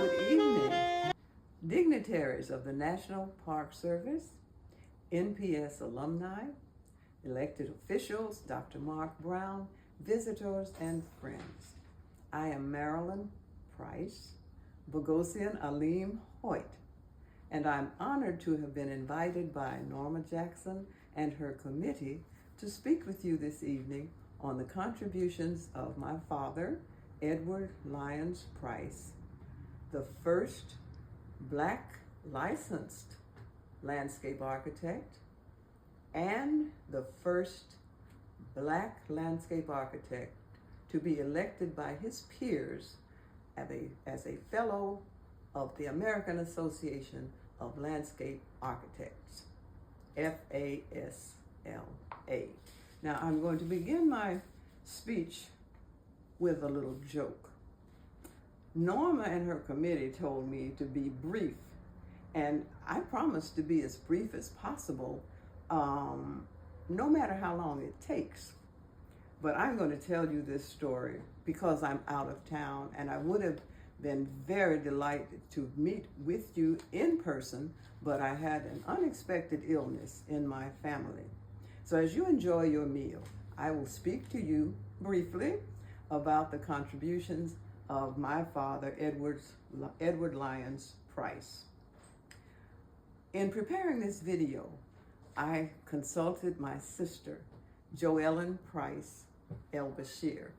Good evening. Dignitaries of the National Park Service, NPS alumni, elected officials, Dr. Mark Brown, visitors, and friends. I am Marilyn Pryce, Bogosian Aleem Hoyt, and I'm honored to have been invited by Norma Jackson and her committee to speak with you this evening on the contributions of my father, Edward Lyons Pryce, the first Black licensed landscape architect and the first Black landscape architect to be elected by his peers as a fellow of the American Association of Landscape Architects, FASLA. Now I'm going to begin my speech with a little joke. Norma and her committee told me to be brief, and I promised to be as brief as possible, no matter how long it takes. But I'm going to tell you this story because I'm out of town, and I would have been very delighted to meet with you in person, but I had an unexpected illness in my family. So as you enjoy your meal, I will speak to you briefly about the contributions of my father, Edward Lyons Pryce. In preparing this video, I consulted my sister, Joellen Pryce El-Bashir,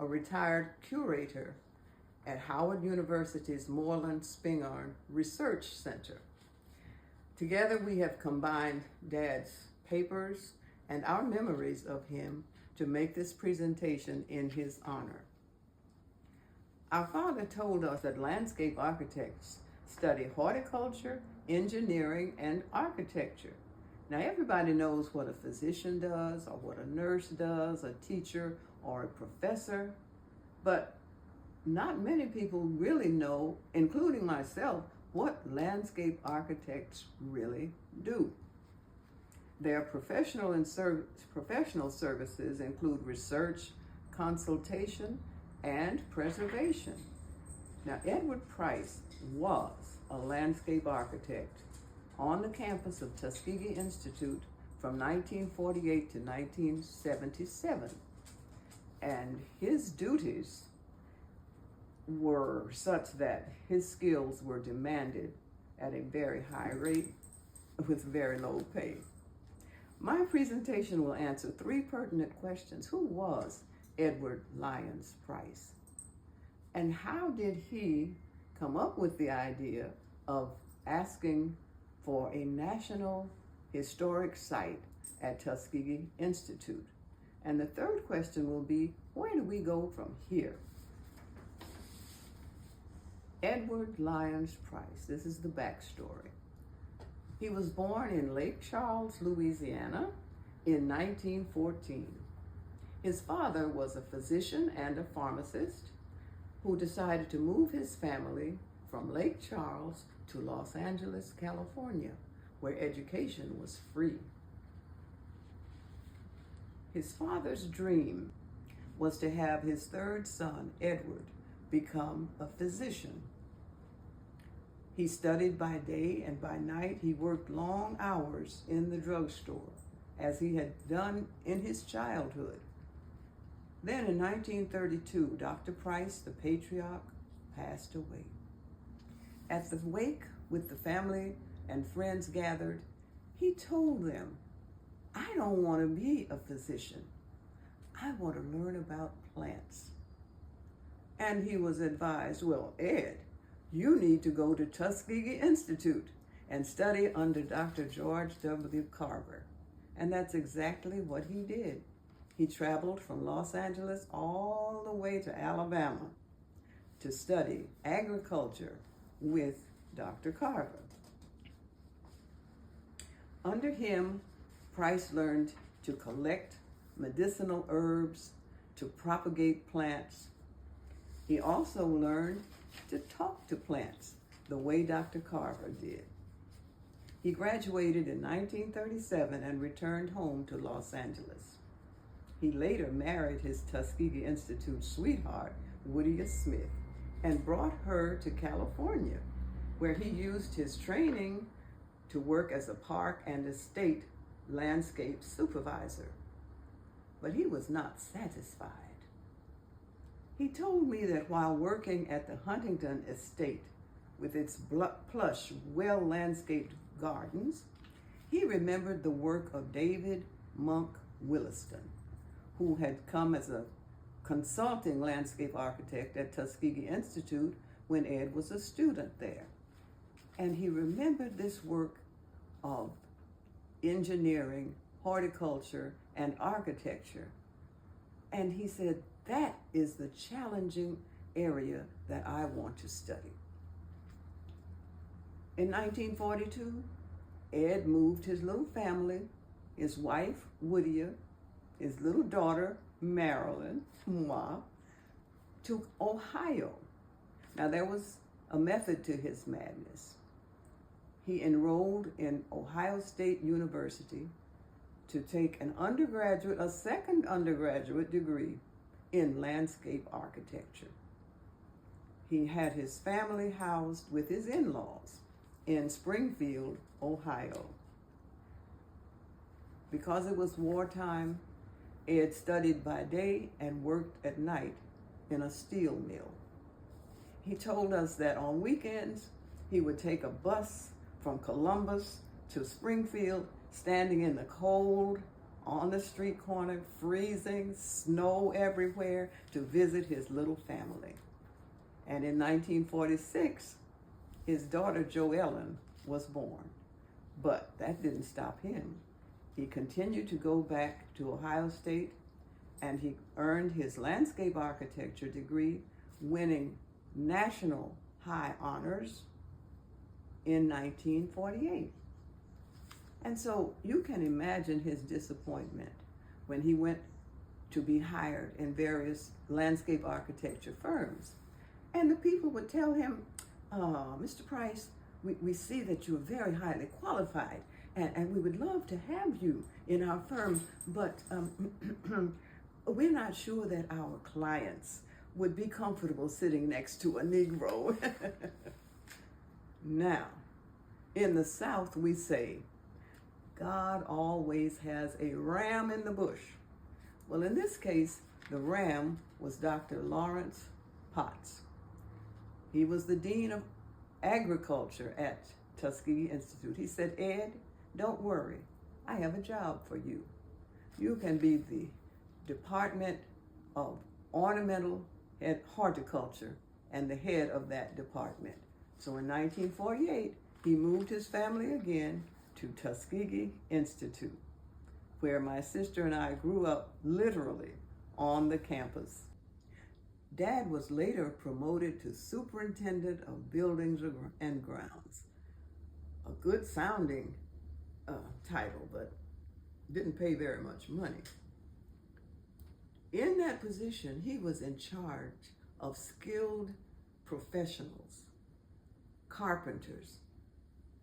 a retired curator at Howard University's Moreland Spingarn Research Center. Together we have combined Dad's papers and our memories of him to make this presentation in his honor. Our father told us that landscape architects study horticulture, engineering, and architecture. Now everybody knows what a physician does, or what a nurse does, a teacher, or a professor, but not many people really know, including myself, what landscape architects really do. Their professional services include research, consultation, and preservation. Now, Edward Pryce was a landscape architect on the campus of Tuskegee Institute from 1948 to 1977. And his duties were such that his skills were demanded at a very high rate with very low pay. My presentation will answer three pertinent questions. Who was Edward Lyons Pryce? And how did he come up with the idea of asking for a national historic site at Tuskegee Institute? And the third question will be, where do we go from here? Edward Lyons Pryce, this is the backstory. He was born in Lake Charles, Louisiana in 1914. His father was a physician and a pharmacist who decided to move his family from Lake Charles to Los Angeles, California, where education was free. His father's dream was to have his third son, Edward, become a physician. He studied by day, and by night he worked long hours in the drugstore, as he had done in his childhood. Then in 1932, Dr. Pryce, the patriarch, passed away. At the wake, with the family and friends gathered, he told them, I don't want to be a physician. I want to learn about plants. And he was advised, well, Ed, you need to go to Tuskegee Institute and study under Dr. George W. Carver. And that's exactly what he did. He traveled from Los Angeles all the way to Alabama to study agriculture with Dr. Carver. Under him, Pryce learned to collect medicinal herbs, to propagate plants. He also learned to talk to plants the way Dr. Carver did. He graduated in 1937 and returned home to Los Angeles. He later married his Tuskegee Institute sweetheart, Whittier Smith, and brought her to California, where he used his training to work as a park and estate landscape supervisor. But he was not satisfied. He told me that while working at the Huntington estate with its plush, well-landscaped gardens, he remembered the work of David Monk Williston, who had come as a consulting landscape architect at Tuskegee Institute when Ed was a student there. And he remembered this work of engineering, horticulture, and architecture. And he said, that is the challenging area that I want to study. In 1942, Ed moved his little family, his wife, Whittier, his little daughter, Marilyn, to Ohio. Now, there was a method to his madness. He enrolled in Ohio State University to take a second undergraduate degree in landscape architecture. He had his family housed with his in-laws in Springfield, Ohio. Because it was wartime, Ed studied by day and worked at night in a steel mill. He told us that on weekends, he would take a bus from Columbus to Springfield, standing in the cold, on the street corner, freezing, snow everywhere, to visit his little family. And in 1946, his daughter Joellen was born. But that didn't stop him. He continued to go back to Ohio State, and he earned his landscape architecture degree, winning national high honors in 1948. And so you can imagine his disappointment when he went to be hired in various landscape architecture firms. And the people would tell him, Mr. Pryce, we see that you're very highly qualified, and we would love to have you in our firm, but we're not sure that our clients would be comfortable sitting next to a Negro. Now, in the South, we say, God always has a ram in the bush. Well, in this case, the ram was Dr. Lawrence Potts. He was the Dean of Agriculture at Tuskegee Institute. He said, Ed, don't worry, I have a job for you. You can be the Department of Ornamental and Horticulture and the head of that department. So in 1948, he moved his family again to Tuskegee Institute, where my sister and I grew up literally on the campus. Dad was later promoted to Superintendent of Buildings and Grounds. A good sounding title, but didn't pay very much money. In that position, he was in charge of skilled professionals, carpenters,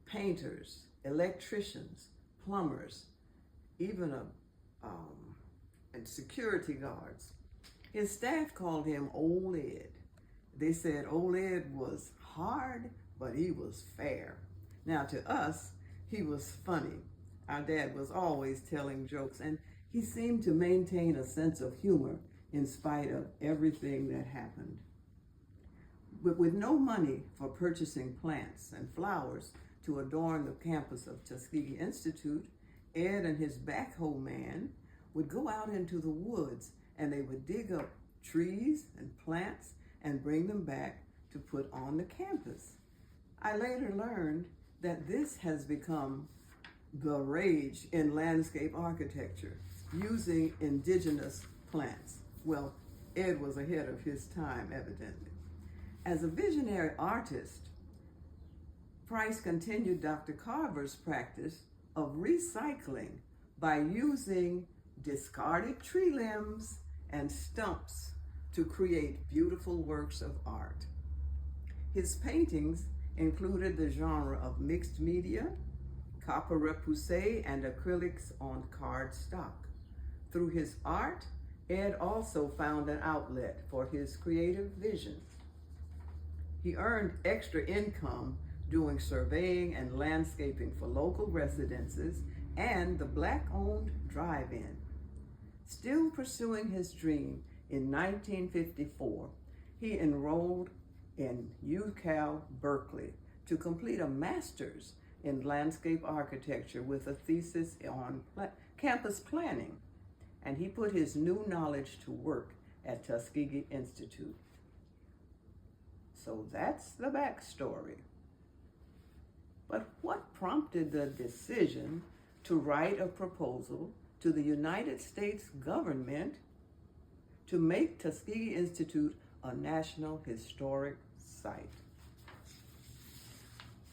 painters, electricians, plumbers, even and security guards. His staff called him Old Ed. They said Old Ed was hard, but he was fair. Now to us, he was funny. Our dad was always telling jokes, and he seemed to maintain a sense of humor in spite of everything that happened. But with no money for purchasing plants and flowers to adorn the campus of Tuskegee Institute, Ed and his backhoe man would go out into the woods, and they would dig up trees and plants and bring them back to put on the campus. I later learned that this has become the rage in landscape architecture, using indigenous plants. Well, Ed was ahead of his time, evidently. As a visionary artist, Pryce continued Dr. Carver's practice of recycling by using discarded tree limbs and stumps to create beautiful works of art. His paintings included the genre of mixed media, copper repoussé, and acrylics on cardstock. Through his art, Ed also found an outlet for his creative vision. He earned extra income doing surveying and landscaping for local residences and the Black-owned drive-in. Still pursuing his dream, in 1954, he enrolled in UCal Berkeley to complete a master's in landscape architecture with a thesis on campus planning, and he put his new knowledge to work at Tuskegee Institute. So that's the backstory. But what prompted the decision to write a proposal to the United States government to make Tuskegee Institute a National Historic Site?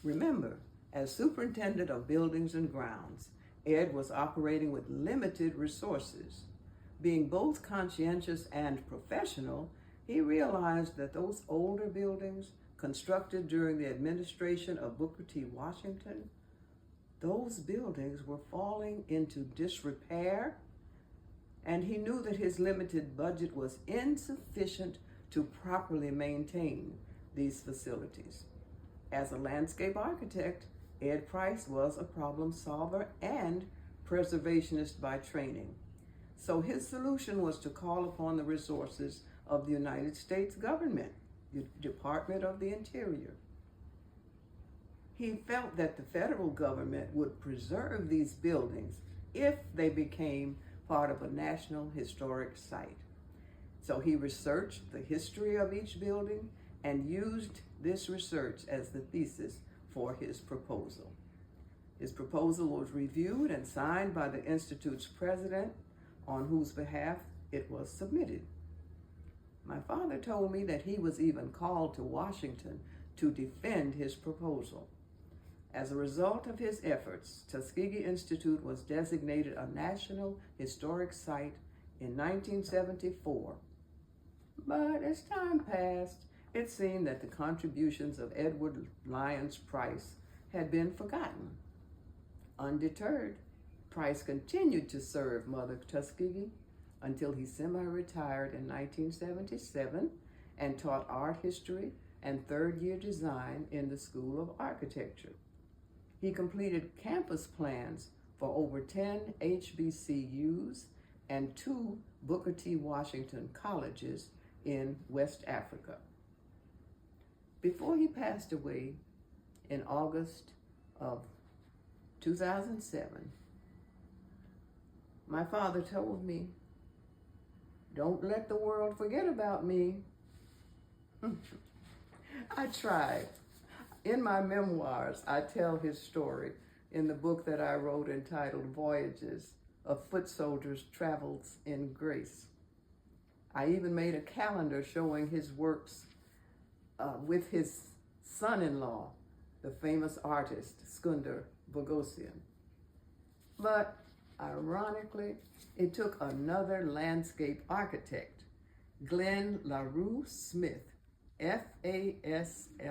Remember, as superintendent of buildings and grounds, Ed was operating with limited resources. Being both conscientious and professional, he realized that those older buildings constructed during the administration of Booker T. Washington, those buildings were falling into disrepair, and he knew that his limited budget was insufficient to properly maintain these facilities. As a landscape architect, Ed Pryce was a problem solver and preservationist by training. So his solution was to call upon the resources of the United States government, the Department of the Interior. He felt that the federal government would preserve these buildings if they became part of a National Historic Site. So he researched the history of each building and used this research as the thesis for his proposal. His proposal was reviewed and signed by the Institute's president, on whose behalf it was submitted. My father told me that he was even called to Washington to defend his proposal. As a result of his efforts, Tuskegee Institute was designated a National Historic Site in 1974. But as time passed, it seemed that the contributions of Edward Lyons Pryce had been forgotten. Undeterred, Pryce continued to serve Mother Tuskegee until he semi-retired in 1977 and taught art history and third-year design in the School of Architecture. He completed campus plans for over 10 HBCUs and 2 Booker T. Washington colleges in West Africa. Before he passed away in August of 2007, my father told me, "Don't let the world forget about me." I tried. In my memoirs, I tell his story in the book that I wrote entitled Voyages, A Foot Soldier's Travels in Grace. I even made a calendar showing his works with his son-in-law, the famous artist, Skunda Bogosian. But ironically, it took another landscape architect, Glenn LaRue Smith, F-A-S-L-A,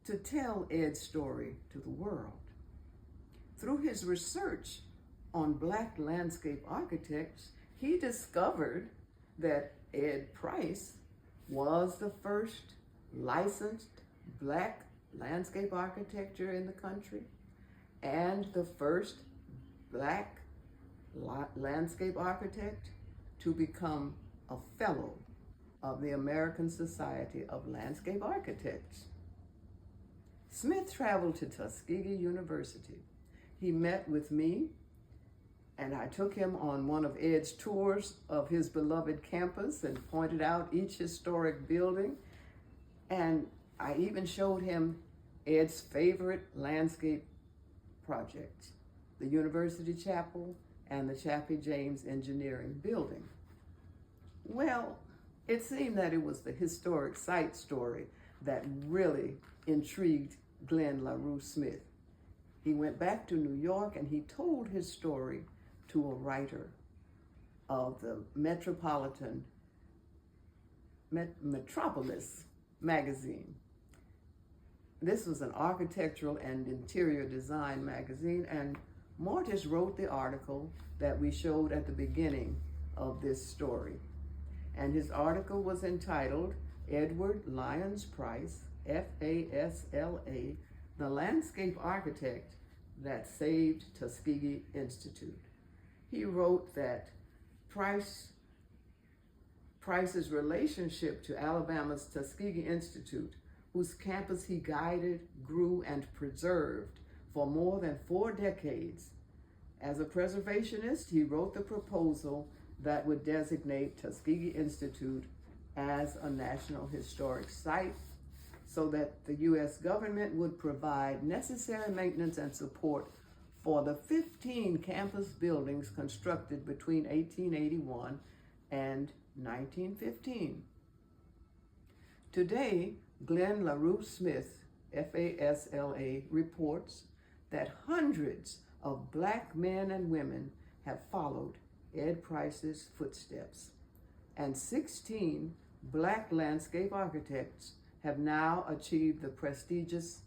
to tell Ed's story to the world. Through his research on Black landscape architects, he discovered that Ed Pryce was the first licensed Black landscape architecture in the country and the first Black landscape architect to become a fellow of the American Society of Landscape Architects. Smith traveled to Tuskegee University. He met with me, and I took him on one of Ed's tours of his beloved campus and pointed out each historic building. And I even showed him Ed's favorite landscape projects, the University Chapel and the Chappie James Engineering Building. Well, it seemed that it was the historic site story that really intrigued Glenn LaRue Smith. He went back to New York and he told his story to a writer of the Metropolis magazine. This was an architectural and interior design magazine, and Mortis wrote the article that we showed at the beginning of this story. And his article was entitled, Edward Lyons Pryce, FASLA, the landscape architect that saved Tuskegee Institute. He wrote that Pryce's relationship to Alabama's Tuskegee Institute, whose campus he guided, grew, and preserved for more than 4 decades. As a preservationist, he wrote the proposal that would designate Tuskegee Institute as a National Historic Site so that the U.S. government would provide necessary maintenance and support for the 15 campus buildings constructed between 1881 and 1915. Today, Glenn LaRue Smith, FASLA, reports that hundreds of Black men and women have followed Ed Pryce's footsteps, and 16 Black landscape architects have now achieved the prestigious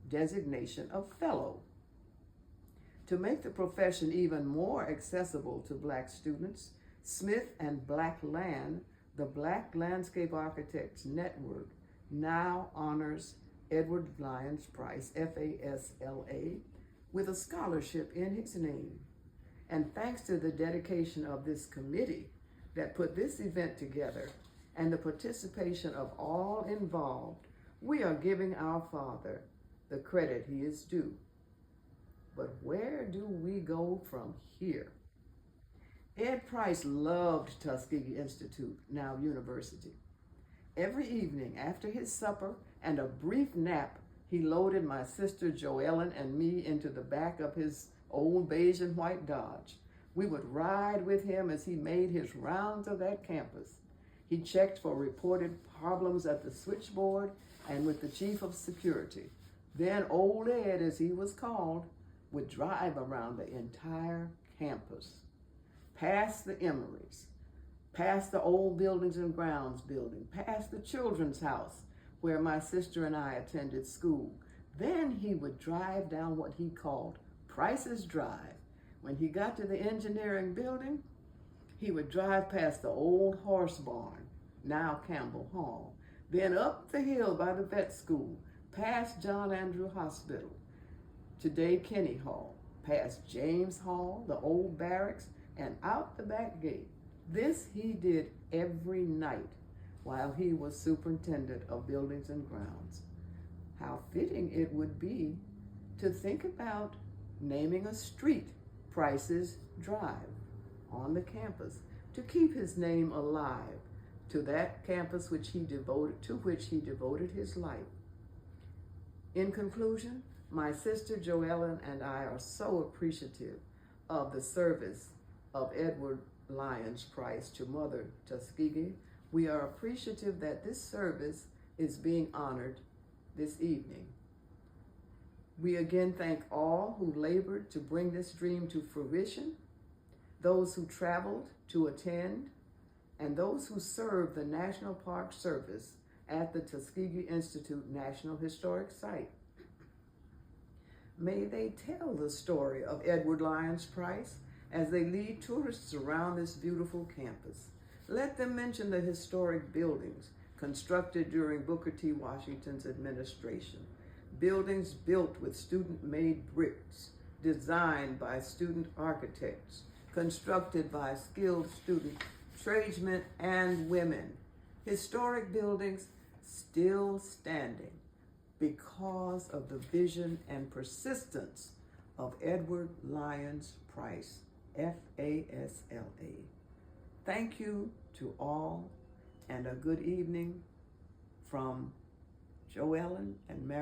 designation of Fellow. To make the profession even more accessible to Black students, Smith and Black Land, the Black Landscape Architects Network, now honors Edward Lyons Pryce, FASLA, with a scholarship in his name. And thanks to the dedication of this committee that put this event together and the participation of all involved, we are giving our father the credit he is due. But where do we go from here? Ed Pryce loved Tuskegee Institute, now University. Every evening after his supper and a brief nap, he loaded my sister Joellen and me into the back of his old beige and white Dodge. We would ride with him as he made his rounds of that campus. He checked for reported problems at the switchboard and with the chief of security. Then old Ed, as he was called, would drive around the entire campus, past the Emery's, past the old buildings and grounds building, past the children's house where my sister and I attended school. Then he would drive down what he called Pryce's Drive. When he got to the engineering building, he would drive past the old horse barn, now Campbell Hall, then up the hill by the vet school, past John Andrew Hospital, today Kinney Hall, past James Hall, the old barracks, and out the back gate. This he did every night while he was superintendent of buildings and grounds. How fitting it would be to think about naming a street Pryce's Drive on the campus to keep his name alive to that campus to which he devoted his life. In conclusion, my sister Joellen and I are so appreciative of the service of Edward Lyons Pryce to Mother Tuskegee. We are appreciative that this service is being honored this evening. We again thank all who labored to bring this dream to fruition, those who traveled to attend, and those who served the National Park Service at the Tuskegee Institute National Historic Site. May they tell the story of Edward Lyons Pryce as they lead tourists around this beautiful campus. Let them mention the historic buildings constructed during Booker T. Washington's administration. Buildings built with student-made bricks, designed by student architects, constructed by skilled student tradesmen and women. Historic buildings still standing because of the vision and persistence of Edward Lyons Pryce, FASLA. Thank you to all, and a good evening from Joellen and Mary.